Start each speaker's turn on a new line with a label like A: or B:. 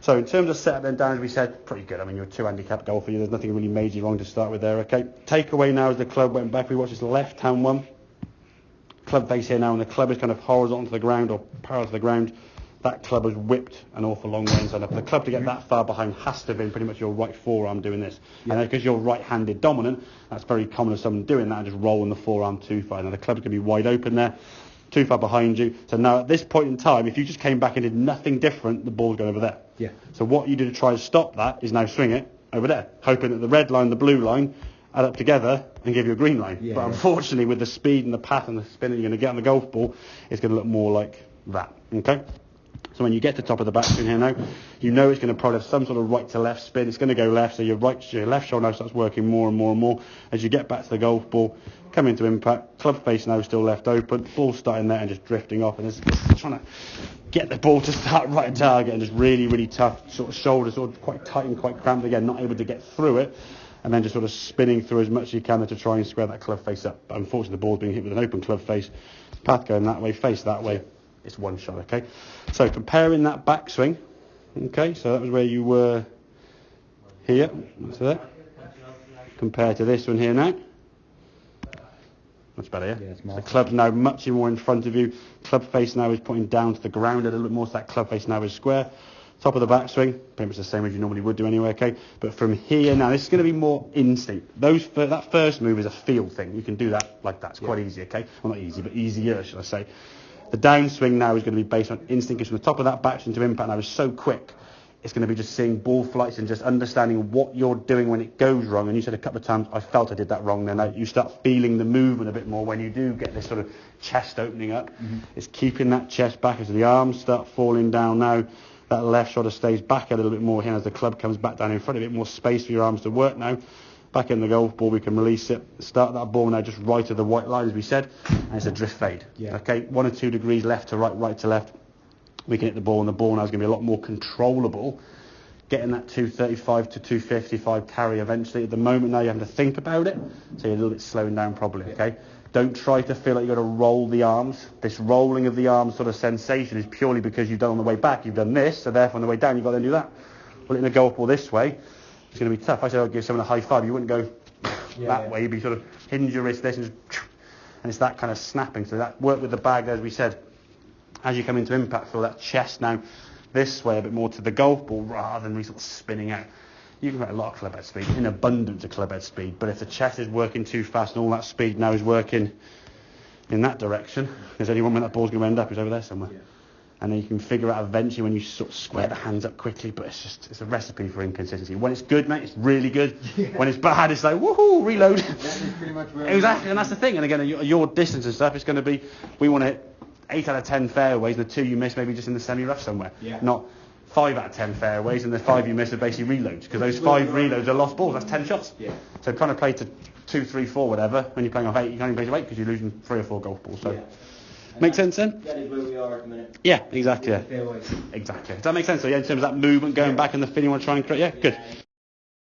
A: So in terms of setup then, Dan, as we said, pretty good. I mean, you're a 2 handicap golfer. There's nothing really major wrong to start with there, okay? Takeaway now as the club went back. We watched this left-hand one. Club face here now, and the club is kind of horizontal to the ground or parallel to the ground. That club has whipped an awful long way inside. For the club to get that far behind has to have been pretty much your right forearm doing this. Yeah. And because you're right-handed dominant, that's very common of someone doing that and just rolling the forearm too far. Now the club's going to be wide open there, too far behind you. So now at this point in time, if you just came back and did nothing different, the ball's going over there.
B: Yeah.
A: So what you do to try to stop that is now swing it over there, hoping that the red line and the blue line add up together and give you a green line. Yeah, but unfortunately, with the speed and the path and the spin that you're going to get on the golf ball, it's going to look more like that. Okay? So when you get to the top of the backswing here now, you know it's going to probably have some sort of right to left spin. It's going to go left, so your left shoulder now starts working more and more and more. As you get back to the golf ball, come into impact, club face now still left open, ball starting there and just drifting off, and it's trying to get the ball to start right at target, and just really, really tough, sort of shoulders sort of quite tight and quite cramped again, not able to get through it, and then just sort of spinning through as much as you can to try and square that club face up. But unfortunately, the ball's being hit with an open club face, path going that way, face that way. It's one shot, okay? So comparing that backswing, okay, so that was where you were here, that's that. Compared to this one here now. Much better, yeah?
B: Yeah,
A: the club's now much more in front of you. Club face now is pointing down to the ground a little bit more, so that club face now is square. Top of the backswing, pretty much the same as you normally would do anyway, okay? But from here now, this is going to be more instinct. That first move is a feel thing. You can do that like that. It's quite easy, okay? Well, not easy, but easier, should I say. The downswing now is going to be based on instinct, because from the top of that backswing to impact now is so quick, it's going to be just seeing ball flights and just understanding what you're doing when it goes wrong. And you said a couple of times, I felt I did that wrong then. You start feeling the movement a bit more when you do get this sort of chest opening up. Mm-hmm. It's keeping that chest back as the arms start falling down now. That left shoulder stays back a little bit more here as the club comes back down in front, a bit more space for your arms to work now. Back in the golf ball, we can release it. Start that ball now just right of the white line, as we said, and it's a drift fade. Yeah. Okay, 1 or 2 degrees left to right, right to left. We can hit the ball, and the ball now is going to be a lot more controllable. Getting that 235 to 255 carry eventually. At the moment now, you're having to think about it, so you're a little bit slowing down probably. Okay, don't try to feel like you've got to roll the arms. This rolling of the arms sort of sensation is purely because you've done on the way back, you've done this, so therefore on the way down, you've got to do that. Well, in a golf ball this way, it's going to be tough. I said I'd give someone a high five, you wouldn't go that way, you'd be sort of hinge your wrist this, and it's that kind of snapping. So that work with the bag there, as we said, as you come into impact, feel that chest now this way a bit more to the golf ball rather than really sort of spinning out. You can get a lot of club head speed, in abundance of club head speed, but if the chest is working too fast and all that speed now is working in that direction, there's only one way that ball's going to end up, is over there somewhere. Yeah. And then you can figure out eventually when you sort of square the hands up quickly, but it's a recipe for inconsistency. When it's good, mate, it's really good. Yeah. When it's bad, it's like, woohoo, reload.
B: That's pretty much where
A: exactly, and that's the thing. And again, your distance and stuff, it's going to be, we want to hit 8 out of 10 fairways, and the 2 you miss maybe just in the semi-rough somewhere. Yeah. Not 5 out of 10 fairways, and the 5 you miss are basically reloads, because those 5 reloads are lost balls. That's 10 shots. Yeah. So trying to play to 2, 3, 4, whatever, when you're playing off 8, you can only play to 8 because you're losing 3 or 4 golf balls. So. Yeah. Make sense then?
B: That is where we are at the minute.
A: Yeah, exactly. Yeah. Exactly. Does that make sense? So yeah, in terms of that movement going back and the feeling you want to try and create, yeah, good.